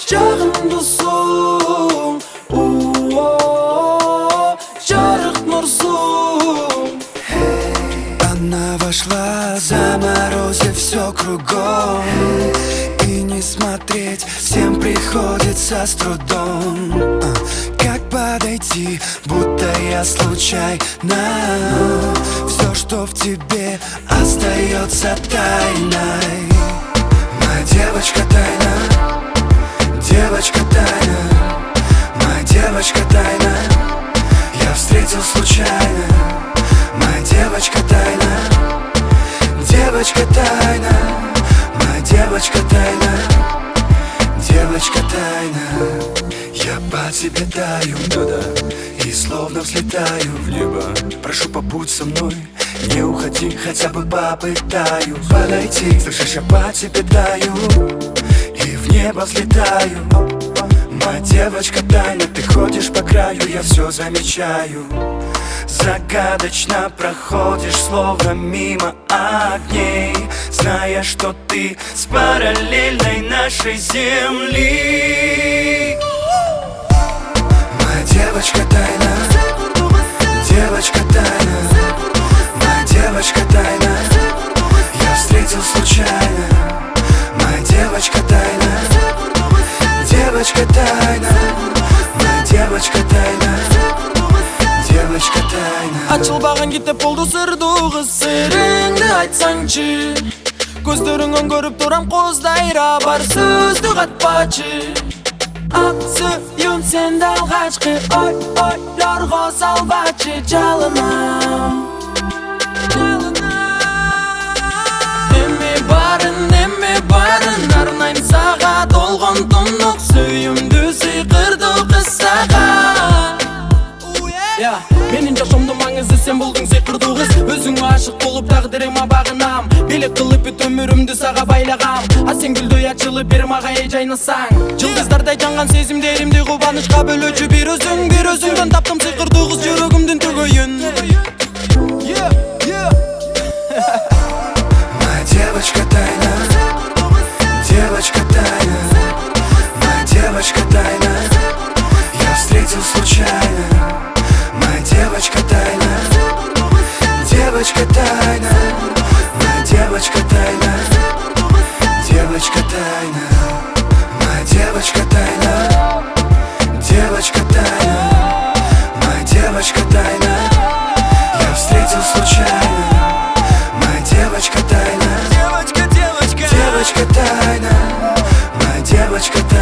Жарым досум, жарык нурсум. Она вошла, заморозив все кругом, и не смотреть всем приходится с трудом. Как подойти, будто я случайно? Все, что в тебе, остается тайной. Моя девочка тайна, девочка тайна, моя девочка тайна. Я встретил случайно. Моя девочка тайна, девочка тайна, моя девочка тайна, девочка тайна. Я по тебе таю, и словно взлетаю в небо. Прошу, побудь со мной, не уходи, хотя бы попытаю подойти. Слышишь, я по тебе таю, и в небо взлетаю. Моя девочка тайна, ты ходишь по краю, я все замечаю. Загадочно проходишь, словно мимо огней, зная, что ты с параллельной нашей земли. Моя девочка тайна, девочка тайна, моя девочка тайна. Я встретил случайно. Моя девочка тайна, девочка тайна, моя девочка тайна, девочка тайна. Ачылбаган китеп болду сырдуу кыз, сырыңды айтсаңчы. Көздөрүңөн көрүп турам коздайра, бар сөздү катпачы. Ак сүйүм сенде алгачкы, ойлорго салбачы жалынам. Эми барын арнайм сага, толгон тунук сүйүмдү сыйкырды кыз сага. Менин жашоомдун маңызы сен болдуң, сыйкырдуу кыз. Өзүңө ашык болуп тагдырыма багынам, белек кылып бүт өмүрүмдү сага байлагам. А сен гүлдөй ачылып бир мага жайнасаң, жылдыздардай жанган сезимдеримди кубанычка бөлөчү бир өзүңдөн таптым сыйкырдуу кыз, жүрөгүмдүн төгөйүн. Моя девочка тайна, девочка тайна, моя девочка тайна. Я встретил случайно. Моя девочка тайна, девочка тайна, моя девочка тайна, девочка тайна. Моя девочка тайна, девочка тайна, моя девочка тайна. Я встретил случайно. Моя девочка тайна, девочка тайна, моя девочка тайна.